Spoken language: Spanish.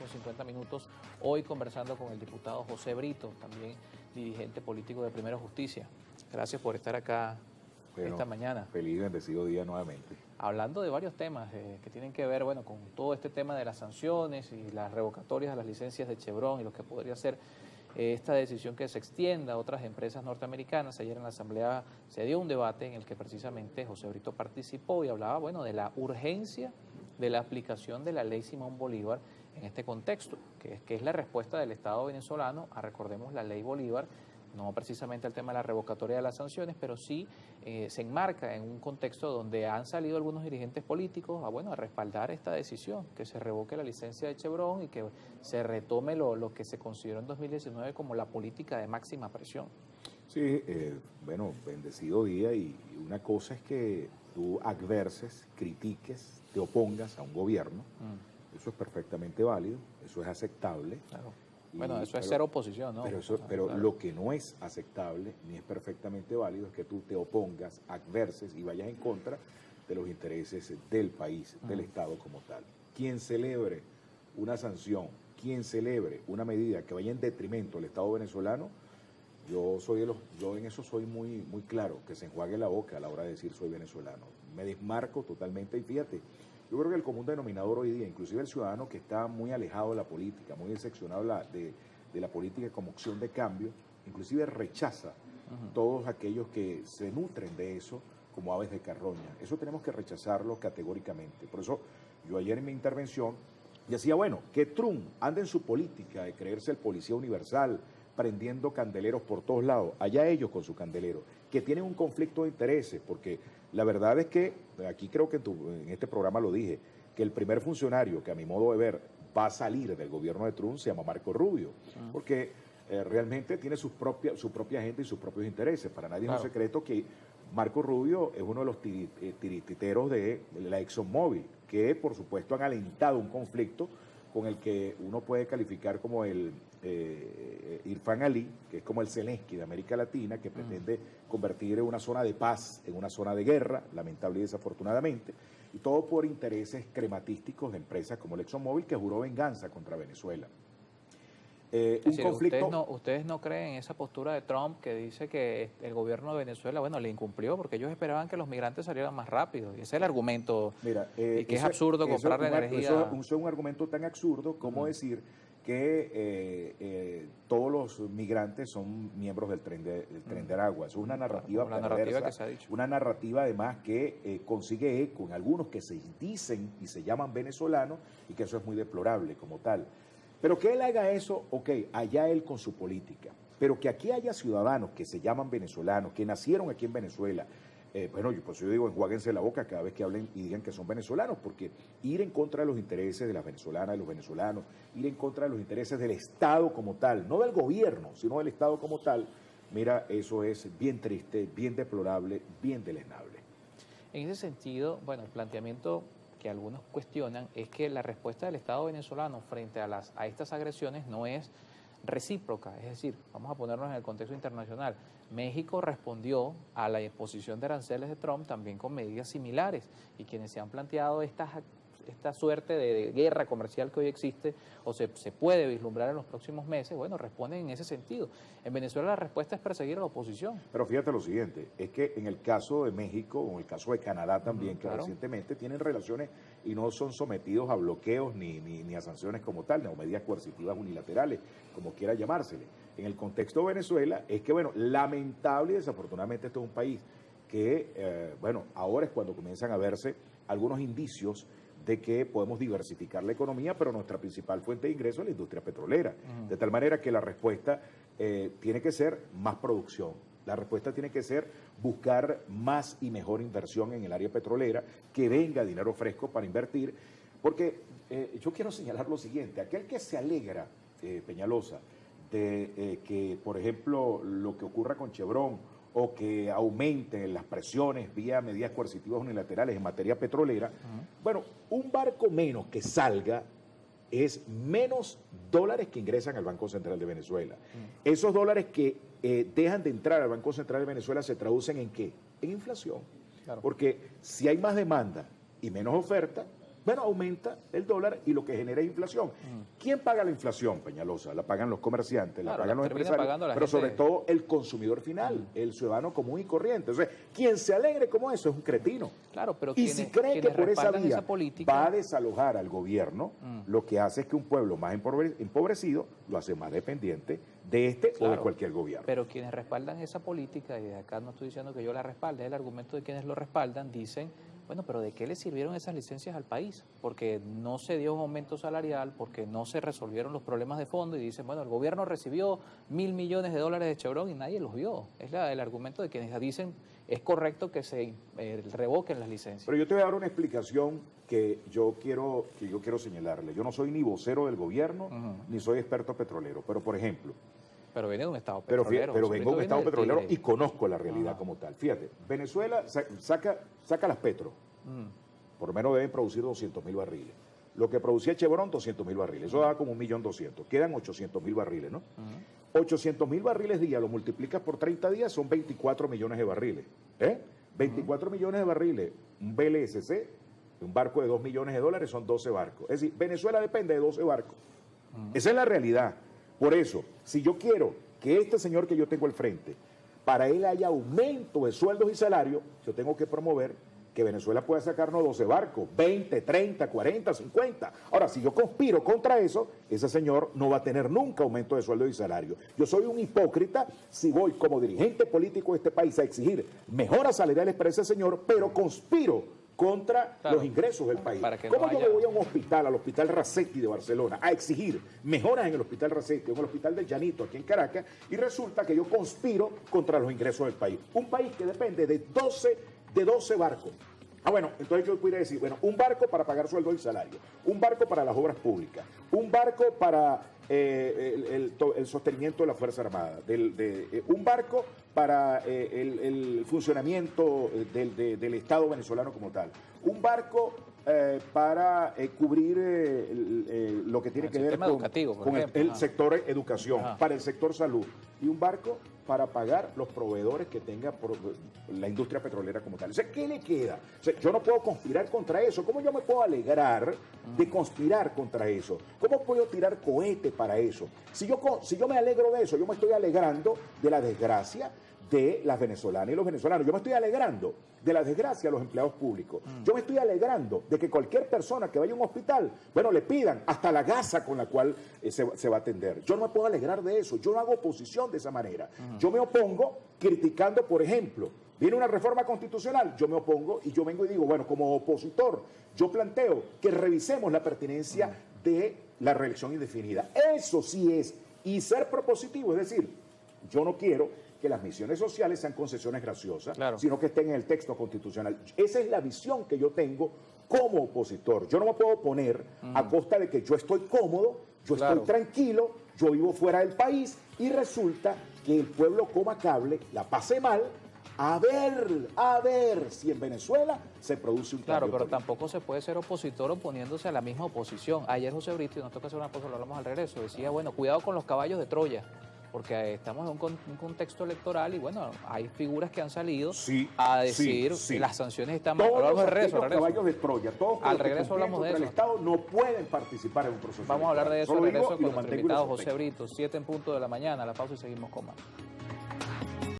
últimos 50 minutos, hoy conversando con el diputado José Brito, también dirigente político de Primero Justicia. Gracias por estar acá esta mañana. Feliz y bendecido día nuevamente. Hablando de varios temas que tienen que ver, bueno, con todo este tema de las sanciones y las revocatorias de las licencias de Chevron y lo que podría ser esta decisión que se extienda a otras empresas norteamericanas. Ayer en la Asamblea se dio un debate en el que precisamente José Brito participó y hablaba, bueno, de la urgencia de la aplicación de la ley Simón Bolívar en este contexto, que es la respuesta del Estado venezolano a, recordemos, la ley Bolívar, no precisamente al tema de la revocatoria de las sanciones, pero sí se enmarca en un contexto donde han salido algunos dirigentes políticos a respaldar esta decisión, que se revoque la licencia de Chevron y que se retome lo que se consideró en 2019 como la política de máxima presión. Sí, bueno, bendecido día, y una cosa es que tú adverses, critiques, te opongas a un gobierno, eso es perfectamente válido, eso es aceptable. Claro. Bueno, eso es ser oposición, ¿no? Pero claro, lo que no es aceptable ni es perfectamente válido es que tú te opongas, adverses y vayas en contra de los intereses del país, del Estado como tal. Quien celebre una sanción, quien celebre una medida que vaya en detrimento del Estado venezolano, yo en eso soy muy claro, que se enjuague la boca a la hora de decir soy venezolano. Me desmarco totalmente y fíjate, yo creo que el común denominador hoy día, inclusive el ciudadano que está muy alejado de la política, muy decepcionado de la política como opción de cambio, inclusive rechaza todos aquellos que se nutren de eso como aves de carroña. Eso tenemos que rechazarlo categóricamente. Por eso yo ayer en mi intervención decía, bueno, que Trump anda en su política de creerse el policía universal, prendiendo candeleros por todos lados, allá ellos con su candelero, que tienen un conflicto de intereses, porque la verdad es que, aquí creo que en este programa lo dije, que el primer funcionario que a mi modo de ver va a salir del gobierno de Trump se llama Marco Rubio, porque realmente tiene su propia agenda y sus propios intereses. Para nadie es un secreto que Marco Rubio es uno de los tirititeros de la ExxonMobil, que por supuesto han alentado un conflicto con el que uno puede calificar como el Irfan Ali, que es como el Zelensky de América Latina, que pretende convertir una zona de paz en una zona de guerra, lamentable y desafortunadamente, y todo por intereses crematísticos de empresas como el ExxonMobil, que juró venganza contra Venezuela. Es decir, ustedes no creen en esa postura de Trump que dice que el gobierno de Venezuela, bueno, le incumplió porque ellos esperaban que los migrantes salieran más rápido. Y ese es el argumento. Mira, y que es absurdo comprar la energía. Eso es un argumento tan absurdo como decir que todos los migrantes son miembros del tren de Aragua. Es una narrativa perversa, narrativa que se ha dicho. Una narrativa además que consigue eco en algunos que se dicen y se llaman venezolanos, y que eso es muy deplorable como tal. Pero que él haga eso, ok, allá él con su política. Pero que aquí haya ciudadanos que se llaman venezolanos, que nacieron aquí en Venezuela, yo digo, enjuáguense la boca cada vez que hablen y digan que son venezolanos, porque ir en contra de los intereses de las venezolanas, de los venezolanos, ir en contra de los intereses del Estado como tal, no del gobierno, sino del Estado como tal, mira, eso es bien triste, bien deplorable, bien deleznable. En ese sentido, bueno, el planteamiento que algunos cuestionan es que la respuesta del Estado venezolano frente a estas agresiones no es recíproca, es decir, vamos a ponernos en el contexto internacional. México respondió a la imposición de aranceles de Trump también con medidas similares, y quienes se han planteado esta suerte de guerra comercial que hoy existe o se puede vislumbrar en los próximos meses, bueno, responden en ese sentido. En Venezuela la respuesta es perseguir a la oposición. Pero fíjate lo siguiente, es que en el caso de México o en el caso de Canadá también, que recientemente tienen relaciones y no son sometidos a bloqueos ni a sanciones como tal, ni a medidas coercitivas unilaterales, como quiera llamársele. En el contexto de Venezuela es que, bueno, lamentable y desafortunadamente esto es un país que, ahora es cuando comienzan a verse algunos indicios de que podemos diversificar la economía, pero nuestra principal fuente de ingreso es la industria petrolera. De tal manera que la respuesta tiene que ser más producción. La respuesta tiene que ser buscar más y mejor inversión en el área petrolera, que venga dinero fresco para invertir, porque yo quiero señalar lo siguiente: aquel que se alegra, Peñalosa, de que, por ejemplo, lo que ocurra con Chevron o que aumenten las presiones vía medidas coercitivas unilaterales en materia petrolera, bueno, un barco menos que salga es menos dólares que ingresan al Banco Central de Venezuela. Esos dólares que dejan de entrar al Banco Central de Venezuela se traducen ¿en qué? En inflación. Claro. Porque si hay más demanda y menos oferta, bueno, aumenta el dólar y lo que genera es inflación. ¿Quién paga la inflación, Peñalosa? La pagan los comerciantes, Claro, la pagan los empresarios, pero sobre todo el consumidor final, el ciudadano común y corriente. Entonces, quien se alegre como eso es un cretino. Claro, pero y si cree que por esa vía política va a desalojar al gobierno, lo que hace es que un pueblo más empobrecido lo hace más dependiente de este o de cualquier gobierno. Pero quienes respaldan esa política, y de acá no estoy diciendo que yo la respalde, el argumento de quienes lo respaldan, dicen, bueno, pero ¿de qué le sirvieron esas licencias al país? Porque no se dio un aumento salarial, porque no se resolvieron los problemas de fondo y dicen, bueno, el gobierno recibió $1.000 millones de Chevron y nadie los vio. Es el argumento de quienes dicen, es correcto que se revoquen las licencias. Pero yo te voy a dar una explicación que yo quiero señalarle. Yo no soy ni vocero del gobierno, ni soy experto petrolero, pero por ejemplo... Pero viene de un estado petrolero. Pero vengo de un estado petrolero y conozco la realidad como tal. Fíjate, Venezuela saca las petro. Por lo menos deben producir 200.000 barriles. Lo que producía Chevron, 200.000 barriles. Eso daba como 1.200.000. Quedan 800.000 barriles, ¿no? 800.000 barriles día, lo multiplicas por 30 días, son 24 millones de barriles. 24 millones de barriles. Un VLSC, un barco de $2 millones, son 12 barcos. Es decir, Venezuela depende de 12 barcos. Esa es la realidad. Por eso, si yo quiero que este señor que yo tengo al frente, para él haya aumento de sueldos y salarios, yo tengo que promover que Venezuela pueda sacarnos 12 barcos, 20, 30, 40, 50. Ahora, si yo conspiro contra eso, ese señor no va a tener nunca aumento de sueldos y salarios. Yo soy un hipócrita si voy como dirigente político de este país a exigir mejoras salariales para ese señor, pero conspiro contra los ingresos del país. ¿Cómo yo me voy a un hospital, al Hospital Racetti de Barcelona, a exigir mejoras en el Hospital Racetti o en el Hospital del Llanito aquí en Caracas, y resulta que yo conspiro contra los ingresos del país? Un país que depende de 12 barcos. Bueno, entonces yo pudiera decir, bueno, un barco para pagar sueldos y salarios, un barco para las obras públicas, un barco para el sostenimiento de la Fuerza Armada, un barco para el funcionamiento del Estado venezolano como tal, un barco para cubrir lo que tiene que ver con el sector educación, para el sector salud, y un barco para pagar los proveedores que tenga la industria petrolera como tal. O sea, ¿qué le queda? O sea, yo no puedo conspirar contra eso. ¿Cómo yo me puedo alegrar de conspirar contra eso? ¿Cómo puedo tirar cohete para eso? Si yo me alegro de eso, yo me estoy alegrando de la desgracia de las venezolanas y los venezolanos. Yo me estoy alegrando de la desgracia de los empleados públicos. Yo me estoy alegrando de que cualquier persona que vaya a un hospital, bueno, le pidan hasta la gasa con la cual se va a atender. Yo no me puedo alegrar de eso. Yo no hago oposición de esa manera. Yo me opongo criticando, por ejemplo, viene una reforma constitucional, yo me opongo y yo vengo y digo, bueno, como opositor, yo planteo que revisemos la pertinencia de la reelección indefinida. Eso sí es, y ser propositivo, es decir, yo no quiero que las misiones sociales sean concesiones graciosas, sino que estén en el texto constitucional. Esa es la visión que yo tengo como opositor. Yo no me puedo oponer a costa de que yo estoy cómodo, yo estoy tranquilo, yo vivo fuera del país y resulta que el pueblo coma cable, la pase mal, a ver si en Venezuela se produce un cambio pero político. tampoco se puede ser opositor oponiéndose a la misma oposición. Ayer José Brito, y nos toca hacer una cosa, lo hablamos al regreso, decía, bueno, cuidado con los caballos de Troya, porque estamos en un contexto electoral y bueno, hay figuras que han salido a decir que las sanciones están mal. Todos los caballos de Troya, todos al regreso hablamos de eso. El Estado no pueden participar en un proceso Vamos a hablar de eso al regreso con nuestro invitado José Brito, 7 en punto de la mañana, la pausa y seguimos con más.